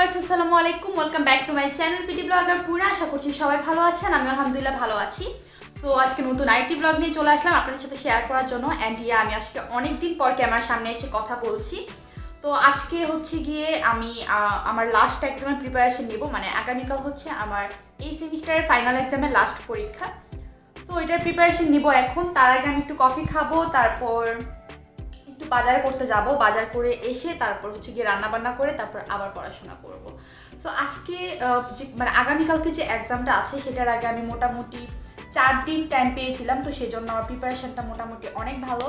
Viewers আসসালামু আলাইকুম, welcome back to my channel PT blogger Purna. আশা করছি সবাই ভালো আছেন। আমি আলহামদুলিল্লাহ ভালো আছি। তো আজকে নতুন আইটি ব্লগ নিয়ে চলে আসলাম আপনাদের সাথে শেয়ার করার জন্য। অ্যান্ড আমি আজকে অনেক দিন পর ক্যামেরার সামনে এসে কথা বলছি। তো আজকে হচ্ছে গিয়ে আমি আমার লাস্ট এক্সামের প্রিপারেশন নেব। মানে আগামীকাল হচ্ছে আমার এই সেমিস্টারের ফাইনাল এক্সামের লাস্ট পরীক্ষা। তো এটার প্রিপারেশন নিব এখন। তার আগে আমি একটু কফি খাবো, তারপর একটু বাজার করতে যাব। বাজার করে এসে তারপর হচ্ছে গিয়ে রান্নাবান্না করে তারপর আবার পড়াশোনা করব। সো আজকে যে মানে আগামীকালকে যে এক্সামটা আছে সেটার আগে আমি মোটামুটি 4 দিন টাইম পেয়েছিলাম। তো সেজন্য আমার প্রিপারেশনটা মোটামুটি অনেক ভালো।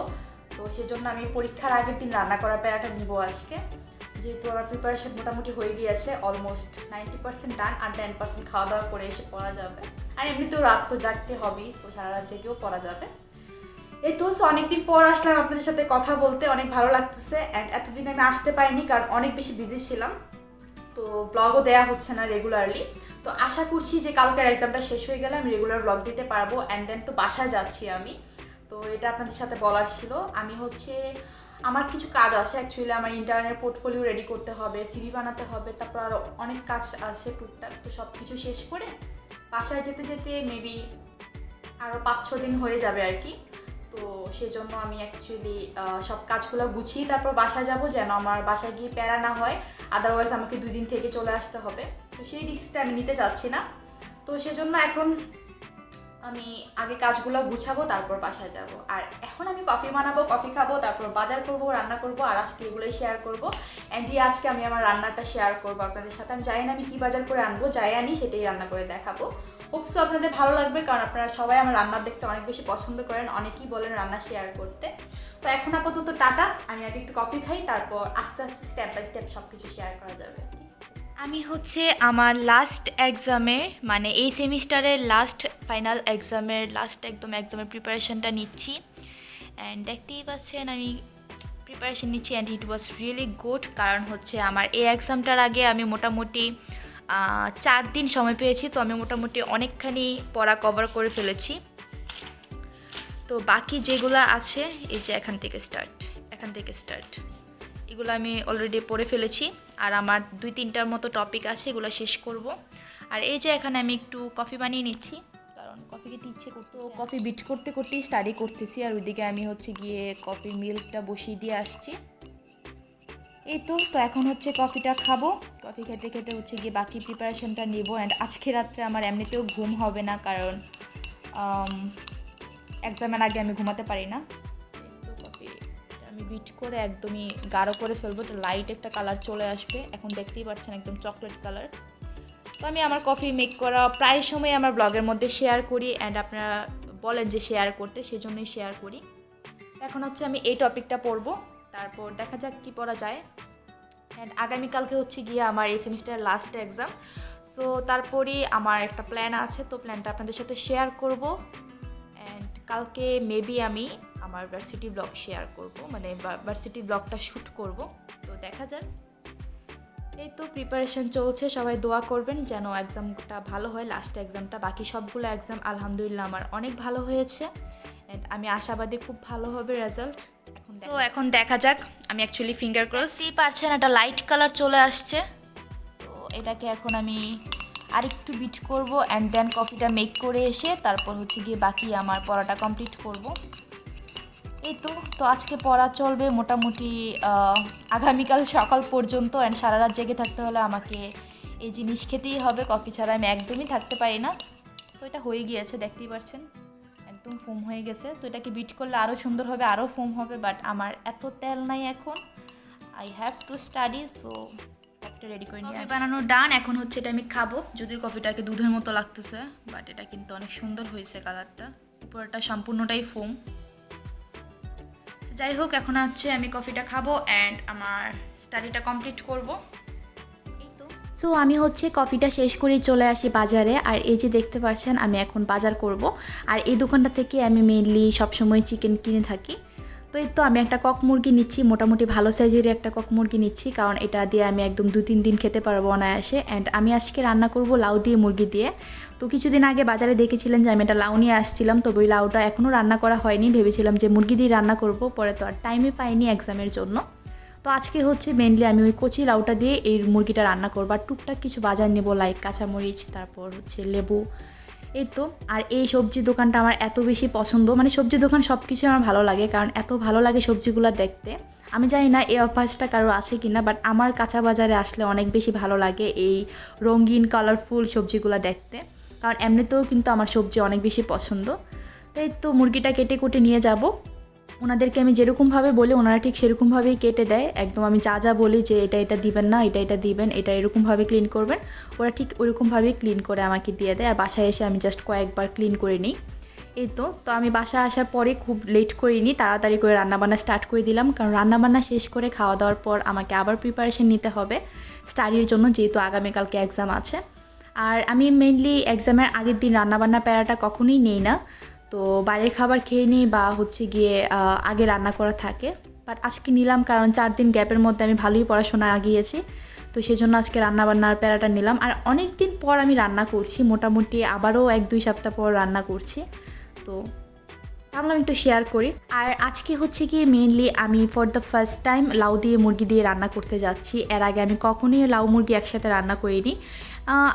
তো সেজন্য আমি পরীক্ষার আগের দিন রান্না করার প্যারাটা নিব আজকে, যেহেতু আমার প্রিপারেশন মোটামুটি হয়ে গিয়েছে, অলমোস্ট 90% ডান। আর 10% খাওয়া দাওয়া করে এসে পড়া যাবে। আর এমনিতেও রাত তো জাগতে হবেই, তো সারা রাত জেগেও পড়া যাবে। এই তো অনেকদিন পর আসলাম আপনাদের সাথে কথা বলতে, অনেক ভালো লাগতেছে। অ্যান্ড এতদিন আমি আসতে পারিনি কারণ অনেক বেশি বিজি ছিলাম, তো ব্লগও দেওয়া হচ্ছে না রেগুলারলি। তো আশা করছি যে কালকের এক্সামটা শেষ হয়ে গেলে আমি রেগুলার ব্লগ দিতে পারবো। অ্যান্ড দেন তো বাসায় যাচ্ছি আমি, তো এটা আপনাদের সাথে বলার ছিল। আমি হচ্ছে আমার কিছু কাজ আছে অ্যাকচুয়ালি। আমার ইন্টারনের পোর্টফোলিও রেডি করতে হবে, সিভি বানাতে হবে, তারপর আরও অনেক কাজ আছে টুকটাক। তো সব কিছু শেষ করে বাসায় যেতে যেতে মেবি আরও 5-6 দিন হয়ে যাবে আর কি। তো সেজন্য আমি অ্যাকচুয়ালি সব কাজগুলো গুছিয়ে তারপর বাসায় যাব, যেন আমার বাসায় গিয়ে প্যারা না হয়। আদারওয়াইজ আমাকে 2 দিন থেকে চলে আসতে হবে। তো সেই রিস্কটা আমি নিতে চাচ্ছি না। তো সেজন্য এখন আমি আগে কাজগুলো গুছাবো, তারপর বাসায় যাব। আর এখন আমি কফি বানাবো, কফি খাবো, তারপর বাজার করব, রান্না করব। আর আজকে এগুলোই শেয়ার করব। অ্যান্ড আজকে আমি আমার রান্নাটা শেয়ার করবো আপনাদের সাথে। আমি জানি না আমি কী বাজার করে আনবো, যাই আনি সেটাই রান্না করে দেখাবো। হোপসো আপনাদের ভালো লাগবে, কারণ আপনারা সবাই আমার রান্না দেখতে অনেক বেশি পছন্দ করেন, অনেকেই বলেন রান্না শেয়ার করতে। তো এখন আপাতত টাটা, আমি আগে একটু কফি খাই, তারপর আস্তে আস্তে স্টেপ বাই স্টেপ সব কিছু শেয়ার করা যাবে। আমি হচ্ছে আমার লাস্ট এক্সামের মানে এই সেমিস্টারের লাস্ট ফাইনাল এক্সামের এক্সামের প্রিপারেশনটা নিচ্ছি। অ্যান্ড দেখতেই পাচ্ছেন আমি প্রিপারেশন নিচ্ছি। And it was really good, কারণ হচ্ছে আমার এই এক্সামটার আগে আমি মোটামুটি 4 দিন সময় পেয়েছি। তো আমি মোটামুটি অনেকখানি পড়া কভার করে ফেলেছি। তো বাকি যেগুলো আছে এই যে এখান থেকে স্টার্ট এগুলো আমি অলরেডি পড়ে ফেলেছি। আর আমার 2-3টার মতো টপিক আছে, এগুলো শেষ করব। আর এই যে এখানে আমি একটু কফি বানিয়ে নিচ্ছি, কারণ কফি খেতে ইচ্ছে করতে, কফি বিট করতে করতেই স্টাডি করতেছি। আর ওইদিকে আমি হচ্ছে গিয়ে কফি মিল্কটা বসিয়ে দিয়ে আসছি। এই তো এখন হচ্ছে কফিটা খাবো। কফি খেতে খেতে হচ্ছে গিয়ে বাকি প্রিপারেশনটা নেব। অ্যান্ড আজকে রাত্রে আমার এমনিতেও ঘুম হবে না, কারণ এক্সামের আগে আমি ঘুমাতে পারি না। তো কফিটা আমি বিট করে একদমই গাঢ় করে ফেলবো, তো লাইট একটা কালার চলে আসবে। এখন দেখতেই পাচ্ছেন একদম চকলেট কালার। তো আমি আমার কফি মেক করা প্রায় সময় আমার ব্লগের মধ্যে শেয়ার করি। অ্যান্ড আপনারা বলেন যে শেয়ার করতে, সেজন্যই শেয়ার করি। এখন হচ্ছে আমি এই টপিকটা পড়বো, তারপর দেখা যাক কী পড়া যায়। অ্যান্ড আগামীকালকে হচ্ছে গিয়ে আমার এই সেমিস্টারের লাস্ট এক্সাম। সো তারপরেই আমার একটা প্ল্যান আছে, তো প্ল্যানটা আপনাদের সাথে শেয়ার করব। অ্যান্ড কালকে মেবি আমি আমার ভার্সিটি ব্লগ শেয়ার করব, মানে ভার্সিটি ব্লগটা শ্যুট করব। তো দেখা যাক। এই তো প্রিপারেশন চলছে, সবাই দোয়া করবেন যেন এক্সামটা ভালো হয়, লাস্ট এক্সামটা। বাকি সবগুলো এক্সাম আলহামদুলিল্লাহ আমার অনেক ভালো হয়েছে। অ্যান্ড আমি আশাবাদী খুব ভালো হবে রেজাল্ট। এখন দেখা যাক। আমি অ্যাকচুয়ালি ফিঙ্গার ক্রসই পারছেন, একটা লাইট কালার চলে আসছে। তো এটাকে এখন আমি আরেকটু বিট করব। অ্যান্ড দেন কফিটা মেক করে এসে তারপর হচ্ছে গিয়ে বাকি আমার পড়াটা কমপ্লিট করব। এই তো আজকে পড়া চলবে মোটামুটি আগামীকাল সকাল পর্যন্ত। অ্যান্ড সারা রাত জেগে থাকতে হলে আমাকে এই জিনিস খেতেই হবে, কফি ছাড়া আমি একদমই থাকতে পারি না। সো এটা হয়ে গিয়েছে, দেখতেই পাচ্ছেন একদম ফোম হয়ে গেছে। তো এটাকে বিট করলে আরও সুন্দর হবে, আরও ফোম হবে। বাট আমার এত তেল নাই এখন, I have to study. So একটা রেডি করে নিয়ে বানানো ডান। এখন হচ্ছে এটা আমি খাবো, যদিও কফিটাকে দুধের মতো লাগতেছে, বাট এটা কিন্তু অনেক সুন্দর হয়েছে কালারটা। উপরটা সম্পূর্ণটাই ফোম। যাই হোক, এখন হচ্ছে আমি কফিটা খাবো অ্যান্ড আমার স্টাডিটা কমপ্লিট করব। সো আমি হচ্ছে কফিটা শেষ করেই চলে আসি বাজারে। আর এই যে দেখতে পাচ্ছেন আমি এখন বাজার করব। আর এই দোকানটা থেকে আমি মেইনলি সবসময় চিকেন কিনে থাকি। তো এই তো আমি একটা কক মুরগি নিচ্ছি, মোটামুটি ভালো সাইজের একটা কক মুরগি নিচ্ছি, কারণ এটা দিয়ে আমি একদম 2-3 দিন খেতে পারবো অনায়াসে। অ্যান্ড আমি আজকে রান্না করব লাউ দিয়ে, মুরগি দিয়ে। তো কিছুদিন আগে বাজারে দেখেছিলেন যে আমি একটা লাউ নিয়ে আসছিলাম, তবে ওই লাউটা এখনও রান্না করা হয়নি। ভেবেছিলাম যে মুরগি দিয়ে রান্না করব, পরে তো আর টাইমই পাইনি এক্সামের জন্য। তো আজকে হচ্ছে মেনলি আমি ওই কচি লাউটা দিয়ে এই মুরগিটা রান্না করব, আর টুকটাক কিছু বাজার নেব, লাইক কাঁচামরিচ, তারপর হচ্ছে লেবু, এই তো। আর এই সবজি দোকানটা আমার এত বেশি পছন্দ, মানে সবজি দোকান সব কিছু আমার ভালো লাগে, কারণ এত ভালো লাগে সবজিগুলো দেখতে। আমি জানি না এই অভ্যাসটা কারো আছে কি না, বাট আমার কাঁচা বাজারে আসলে অনেক বেশি ভালো লাগে এই রঙিন কালারফুল সবজিগুলো দেখতে, কারণ এমনিতেও কিন্তু আমার সবজি অনেক বেশি পছন্দ। তো এই তো মুরগিটা কেটে কুটে নিয়ে যাব। ওনাদেরকে আমি যেরকমভাবে বলি ওনারা ঠিক সেরকমভাবেই কেটে দেয়, একদম আমি যা যা বলি যে এটা এটা দিবেন না, এটা এটা দিবেন, এটা এরকমভাবে ক্লিন করবেন, ওরা ঠিক ওরকমভাবেই ক্লিন করে আমাকে দিয়ে দেয়। আর বাসায় এসে আমি জাস্ট কয়েকবার ক্লিন করে নিই। এই তো আমি বাসায় আসার পরে খুব লেট করিনি, তাড়াতাড়ি করে রান্নাবান্না স্টার্ট করে দিলাম, কারণ রান্নাবান্না শেষ করে খাওয়া দাওয়ার পর আমাকে আবার প্রিপারেশন নিতে হবে স্টাডির জন্য, যেহেতু আগামীকালকে এক্সাম আছে। আর আমি মেইনলি এক্সামের আগের দিন রান্নাবান্না প্যারাটা কখনোই নেই না, তো বাইরের খাবার খেয়ে নিই বা হচ্ছে গিয়ে আগে রান্না করা থাকে। বাট আজকে নিলাম, কারণ 4 দিন গ্যাপের মধ্যে আমি ভালোই পড়াশোনা আগিয়েছি, তো সেই জন্য আজকে রান্নাবান্নার প্যারাটা নিলাম। আর অনেক দিন পর আমি রান্না করছি, মোটামুটি আবারও 1-2 সপ্তাহ পর রান্না করছি, তো ভাবলাম একটু শেয়ার করি। আর আজকে হচ্ছে কি মেইনলি আমি ফর দ্য ফার্স্ট টাইম লাউ দিয়ে মুরগি দিয়ে রান্না করতে যাচ্ছি। এর আগে আমি কখনোই লাউ মুরগি একসাথে রান্না করিনি।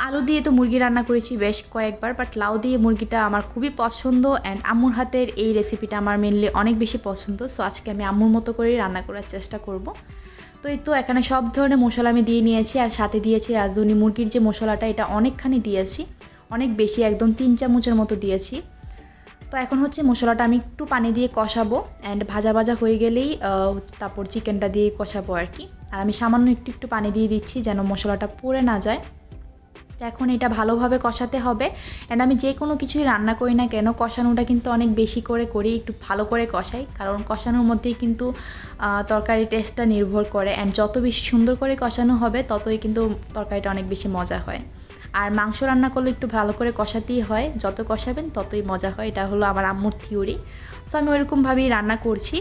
আলু দিয়ে তো মুরগি রান্না করেছি বেশ কয়েকবার, বাট লাউ দিয়ে মুরগিটা আমার খুবই পছন্দ, অ্যান্ড আম্মুর হাতের এই রেসিপিটা আমার মেনলি অনেক বেশি পছন্দ। সো আজকে আমি আম্মুর মতো করেই রান্না করার চেষ্টা করব। তো এই তো এখানে সব ধরনের মশলা আমি দিয়ে নিয়েছি, আর সাথে দিয়েছি রাঁধুনি মুরগির যে মশলাটা, এটা অনেকখানি দিয়েছি, অনেক বেশি, একদম 3 চামচের মতো দিয়েছি। তো এখন হচ্ছে মশলাটা আমি একটু পানি দিয়ে কষাবো, অ্যান্ড ভাজা ভাজা হয়ে গেলেই তারপর চিকেনটা দিয়ে কষাবো আর কি। আর আমি সামান্য একটু পানি দিয়ে দিচ্ছি যেন মশলাটা পুড়ে না যায়। তো এখন এটা ভালোভাবে কষাতে হবে, অ্যান্ড আমি যে কোনো কিছুই রান্না করি না কেন কষানোটা কিন্তু অনেক বেশি করে করি, একটু ভালো করে কষাই, কারণ কষানোর মধ্যেই কিন্তু তরকারির টেস্টটা নির্ভর করে, অ্যান্ড যত বেশি সুন্দর করে কষানো হবে ততই কিন্তু তরকারিটা অনেক বেশি মজা হয়। আর মাংস রান্না করলে একটু ভালো করে কষাতেই হয়, যত কষাবেন ততই মজা হয়, এটা হলো আমার আম্মুর থিওরি। সো আমি ওইরকমভাবেই রান্না করছি।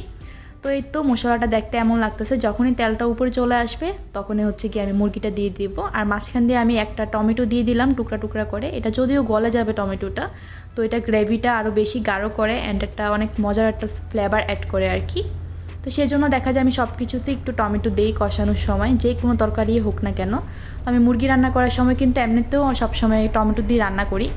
তো এই তো মশলাটা দেখতে এমন লাগতেছে, যখনই তেলটা উপরে চলে আসবে তখনই হচ্ছে কি আমি মুরগিটা দিয়ে দিব। আর মাঝখান দিয়ে আমি একটা টমেটো দিয়ে দিলাম টুকরা টুকরা করে, এটা যদিও গলে যাবে টমেটোটা, তো এটা গ্রেভিটা আরও বেশি গাঢ় করে, অ্যান্ড একটা অনেক মজার একটা ফ্লেভার অ্যাড করে আর কি। তো সেই জন্য দেখা যায় আমি সব কিছুতেই একটু টমেটো দিই কষানোর সময়, যে কোনো তরকারি হোক না কেন। তো আমি মুরগি রান্না করার সময় কিন্তু এমনিতেও সবসময় টমেটো দিয়ে রান্না করি,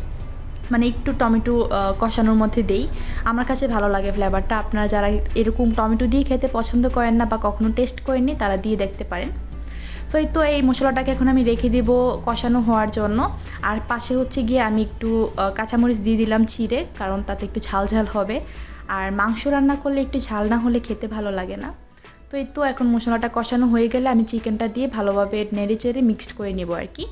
মানে একটু টমেটো কষানোর মধ্যে দেই, আমার কাছে ভালো লাগে ফ্লেভারটা। আপনারা যারা এরকম টমেটো দিয়ে খেতে পছন্দ করেন না বা কখনো টেস্ট করেননি তারা দিয়ে দেখতে পারেন। সো এই তো এই মশলাটাকে এখন আমি রেখে দেব কষানো হওয়ার জন্য। আর পাশে হচ্ছে গিয়ে আমি একটু কাঁচামরিচ দিয়ে দিলাম চিড়ে, কারণ তাতে একটু ঝাল ঝাল হবে, আর মাংস রান্না করলে একটু ঝাল না হলে খেতে ভালো লাগে না। তো এই তো এখন মশলাটা কষানো হয়ে গেলে আমি চিকেনটা দিয়ে ভালোভাবে নেড়ে চেড়ে মিক্সড করে নেব আর কি।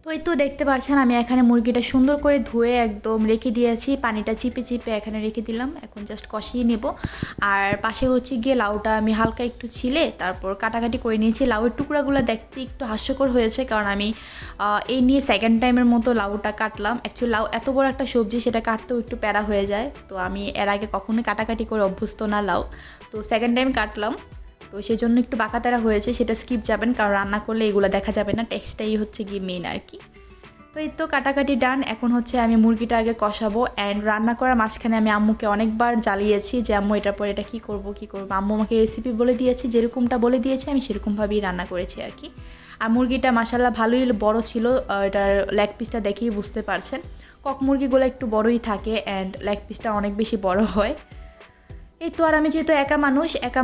তো এই তো দেখতে পাচ্ছেন আমি এখানে মুরগিটা সুন্দর করে ধুয়ে একদম রেখে দিয়েছি, পানিটা চিপে চিপে এখানে রেখে দিলাম, এখন জাস্ট কষিয়ে নেব। আর পাশে হচ্ছে গিয়ে লাউটা আমি হালকা একটু ছিলে তারপর কাটাকাটি করে নিয়েছি। লাউয়ের টুকরাগুলো দেখতে একটু হাস্যকর হয়েছে, কারণ আমি এই নিয়ে সেকেন্ড টাইমের মতো লাউটা কাটলাম। অ্যাকচুয়ালি লাউ এত বড় একটা সবজি, সেটা কাটতেও একটু প্যারা হয়ে যায়, তো আমি এর আগে কখনোই কাটাকাটি করে অভ্যস্ত না লাউ, তো সেকেন্ড টাইম কাটলাম, তো সেই জন্য একটু বাঁকাতেরা হয়েছে, সেটা স্কিপ যাবেন, কারণ রান্না করলে এগুলো দেখা যাবে না, টেক্সটাই হচ্ছে গিয়ে মেন আর কি। তো এই তো কাটাকাটি ডান, এখন হচ্ছে আমি মুরগিটা আগে কষাবো, অ্যান্ড রান্না করার মাঝখানে আমি আম্মুকে অনেকবার জ্বালিয়েছি যে আম্মু এটার পর এটা কী করবো। আম্মু আমাকে রেসিপি বলে দিয়েছে, যেরকমটা বলে দিয়েছে আমি সেরকমভাবেই রান্না করেছি আর কি। আর মুরগিটা মাশাল্লাহ ভালোই বড় ছিল, এটার লেগ পিসটা দেখেই বুঝতে পারছেন, কক মুরগিগুলো একটু বড়ই থাকে, অ্যান্ড লেগ পিসটা অনেক বেশি বড় হয়। এই তো আর আমি যেহেতু একা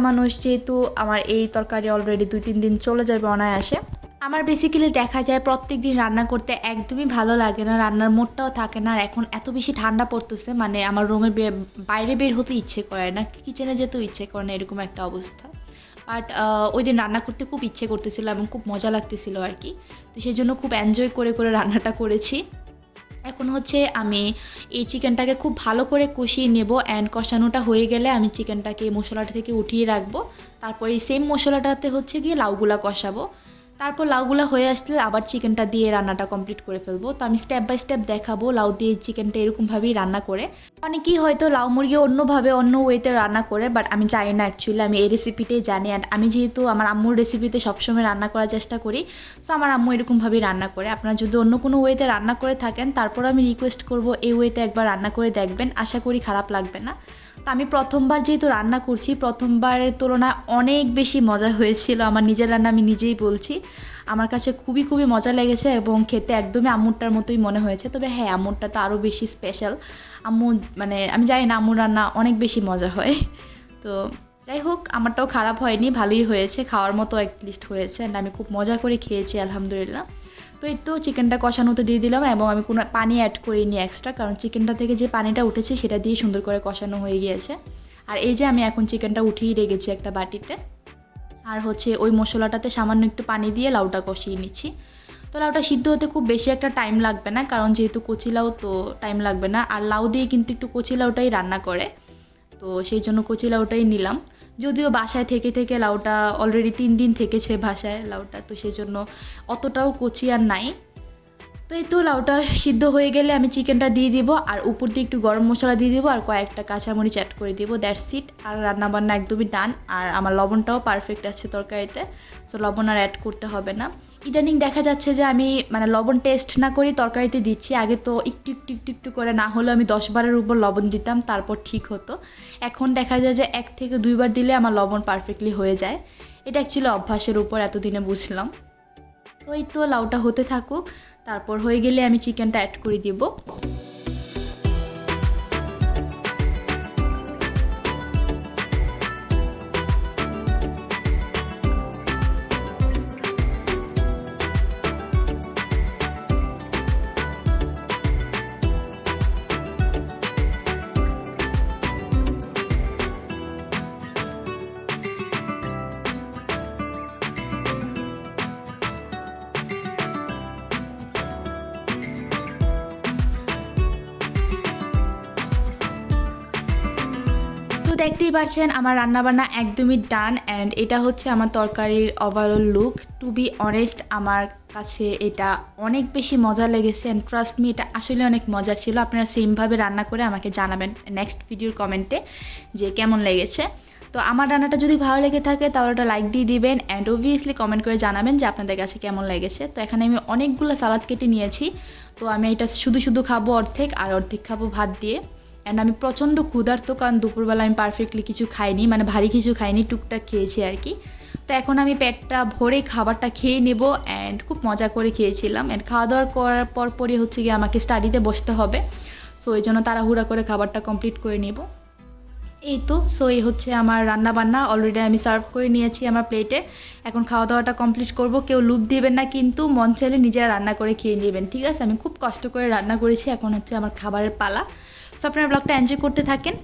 মানুষ যেহেতু আমার এই তরকারি অলরেডি 2-3 দিন চলে যাবে অনায়াসে, আমার বেসিক্যালি দেখা যায় প্রত্যেক দিন রান্না করতে একদমই ভালো লাগে না, রান্নার মোডটাও থাকে না। আর এখন এত বেশি ঠান্ডা পড়তেছে, মানে আমার রুমে বাইরে বের হতে ইচ্ছে করে না, কিচেনে যেতেও ইচ্ছে করে না, এরকম একটা অবস্থা। বাট ওই দিন রান্না করতে খুব ইচ্ছে করতেছিল এবং খুব মজা লাগতেছিল আর কি। তো সেই জন্য খুব এনজয় করে করে রান্নাটা করেছি। এখন হচ্ছে আমি এই চিকেনটাকে খুব ভালো করে কষিয়ে নেব, অ্যান্ড কষানোটা হয়ে গেলে আমি চিকেনটাকে মশলাটা থেকে উঠিয়ে রাখবো। তারপর এই সেম মশলাটাতে হচ্ছে গিয়ে লাউগুলা কষাবো। তারপর লাউগুলা হয়ে আসলে আবার চিকেনটা দিয়ে রান্নাটা কমপ্লিট করে ফেলবো। তো আমি স্টেপ বাই স্টেপ দেখাবো লাউ দিয়ে চিকেনটা এরকমভাবেই রান্না করে। অনেকেই হয়তো লাউ মুরগি অন্যভাবে অন্য ওয়েতে রান্না করে, বাট আমি জানি না অ্যাকচুয়ালি, আমি এই রেসিপিটাই জানি। অ্যান্ড আমি যেহেতু আমার আম্মুর রেসিপিতে সবসময় রান্না করার চেষ্টা করি, সো আমার আম্মু এরকমভাবেই রান্না করে। আপনারা যদি অন্য কোনো ওয়েতে রান্না করে থাকেন, তারপর আমি রিকোয়েস্ট করব এই ওয়েতে একবার রান্না করে দেখবেন, আশা করি খারাপ লাগবে না। তো আমি প্রথমবার যেহেতু রান্না করছি, প্রথমবারের তুলনায় অনেক বেশি মজা হয়েছিল। আমার নিজের রান্না আমি নিজেই বলছি, আমার কাছে খুবই খুবই মজা লেগেছে এবং খেতে একদমই আম্মুরটার মতোই মনে হয়েছে। তবে হ্যাঁ, আম্মুরটা তো আরও বেশি স্পেশাল। আম্মু মানে আমি জানি না, আম্মুর রান্না অনেক বেশি মজা হয়। তো যাই হোক, আমারটাও খারাপ হয়নি, ভালোই হয়েছে, খাওয়ার মতো অ্যাটলিস্ট হয়েছে। অ্যান্ড আমি খুব মজা করে খেয়েছি আলহামদুলিল্লাহ। তো এই তো চিকেনটা কষানোতে দিয়ে দিলাম এবং আমি কোনো পানি অ্যাড করিনি এক্সট্রা, কারণ চিকেনটা থেকে যে পানিটা উঠেছে সেটা দিয়ে সুন্দর করে কষানো হয়ে গিয়েছে। আর এই যে আমি এখন চিকেনটা উঠিয়ে রেখেছি একটা বাটিতে, আর হচ্ছে ওই মশলাটাতে সামান্য একটু পানি দিয়ে লাউটা কষিয়ে নিচ্ছি। তো লাউটা সিদ্ধ হতে খুব বেশি একটা টাইম লাগবে না, কারণ যেহেতু কচি লাউ তো টাইম লাগবে না। আর লাউ দিয়ে কিন্তু একটু কচি লাউটাই রান্না করে, তো সেই জন্য কচি লাউটাই নিলাম। যদিও বাসায় থেকে থেকে লাউটা অলরেডি 3 দিন থেকেছে বাসায় লাউটা, তো সেই জন্য অতটাও কচি আর নাই। তো এই তো লাউটা সিদ্ধ হয়ে গেলে আমি চিকেনটা দিয়ে দিব, আর উপর দিয়ে একটু গরম মশলা দিয়ে দিব, আর কয়েকটা কাঁচামরিচ অ্যাড করে দিব, দ্যাটস ইট। আর রান্নাবান্না একদমই ডান। আর আমার লবণটাও পারফেক্ট আছে তরকারিতে, সো লবণ আর অ্যাড করতে হবে না। ইদানিং দেখা যাচ্ছে যে আমি মানে লবণ টেস্ট না করি তরকারিতে দিচ্ছি। আগে তো একটু একটু একটু একটু করে, না হলেও আমি 10 বারের উপর লবণ দিতাম, তারপর ঠিক হতো। এখন দেখা যায় যে 1 থেকে 2 বার দিলে আমার লবণ পারফেক্টলি হয়ে যায়। এটা অ্যাকচুয়ালি অভ্যাসের উপর, এতদিনে বুঝলাম। তো এই তো লাউটা হতে থাকুক, তারপর হয়ে গেলে আমি চিকেনটা অ্যাড করে দিব। তো দেখতেই পাচ্ছেন আমার রান্নাবান্না একদমই ডান, অ্যান্ড এটা হচ্ছে আমার তরকারির overall look. To be honest, আমার কাছে এটা অনেক বেশি মজা লেগেছে, অ্যান্ড ট্রাস্ট মি, এটা আসলে অনেক মজার ছিল। আপনারা সেমভাবে রান্না করে আমাকে জানাবেন নেক্সট ভিডিওর কমেন্টে যে কেমন লেগেছে। তো আমার রান্নাটা যদি ভালো লেগে থাকে তাহলে ওটা লাইক দিয়ে দিবেন, অ্যান্ড অবভিয়াসলি কমেন্ট করে জানাবেন যে আপনাদের কাছে কেমন লেগেছে। তো এখানে আমি অনেকগুলো সালাদ কেটে নিয়েছি, তো আমি এটা শুধু শুধু খাবো অর্ধেক, আর অর্ধেক খাবো ভাত দিয়ে। অ্যান্ড আমি প্রচণ্ড ক্ষুধার্ত, কারণ দুপুরবেলা আমি পারফেক্টলি কিছু খাইনি, মানে ভারী কিছু খাইনি, টুকটাক খেয়েছি আর কি। তো এখন আমি পেটটা ভরে খাবারটা খেয়ে নেব, অ্যান্ড খুব মজা করে খেয়েছিলাম। অ্যান্ড খাওয়া দাওয়ার করার পরপরই হচ্ছে গিয়ে আমাকে স্টাডিতে বসতে হবে, সো এই জন্য তাড়াহুড়া করে খাবারটা কমপ্লিট করে নেব। এই তো, সো এই হচ্ছে আমার রান্না বান্না, অলরেডি আমি সার্ভ করে নিয়েছি আমার প্লেটে। এখন খাওয়া দাওয়াটা কমপ্লিট করব। কেউ লুপ দিবেন না কিন্তু, মন চাইলে নিজেরা রান্না করে খেয়ে নেবেন, ঠিক আছে? আমি খুব কষ্ট করে রান্না করেছি, এখন হচ্ছে আমার খাবারের পালা। সো আপনারা ব্লগটা এনজয় করতে থাকেন।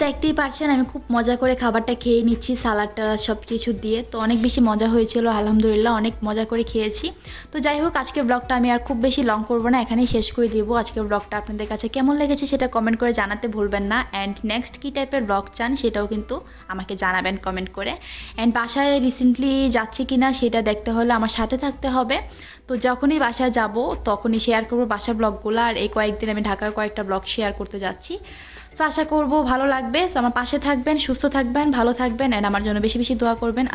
দেখতেই পারছেন আমি খুব মজা করে খাবারটা খেয়ে নিচ্ছি, সালাডটা সব কিছু দিয়ে। তো অনেক বেশি মজা হয়েছিল, আলহামদুলিল্লাহ অনেক মজা করে খেয়েছি। তো যাই হোক, আজকের ব্লগটা আমি আর খুব বেশি লং করবো না, এখানেই শেষ করে দিব। আজকের ব্লগটা আপনাদের কাছে কেমন লেগেছে সেটা কমেন্ট করে জানাতে ভুলবেন না। অ্যান্ড নেক্সট কী টাইপের ব্লগ চান সেটাও কিন্তু আমাকে জানাবেন কমেন্ট করে। অ্যান্ড বাসায় রিসেন্টলি যাচ্ছি কিনা সেটা দেখতে হলে আমার সাথে থাকতে হবে। তো যখনই বাসায় যাব তখনই শেয়ার করবো বাসার ব্লগগুলো। আর এই কয়েকদিন আমি ঢাকার কয়েকটা ব্লগ শেয়ার করতে যাচ্ছি। তো আশা করবো ভালো লাগবে। আমার পাশে থাকবেন, সুস্থ থাকবেন, ভালো থাকবেন, অ্যান্ড আমার জন্য বেশি বেশি দোয়া করবেন।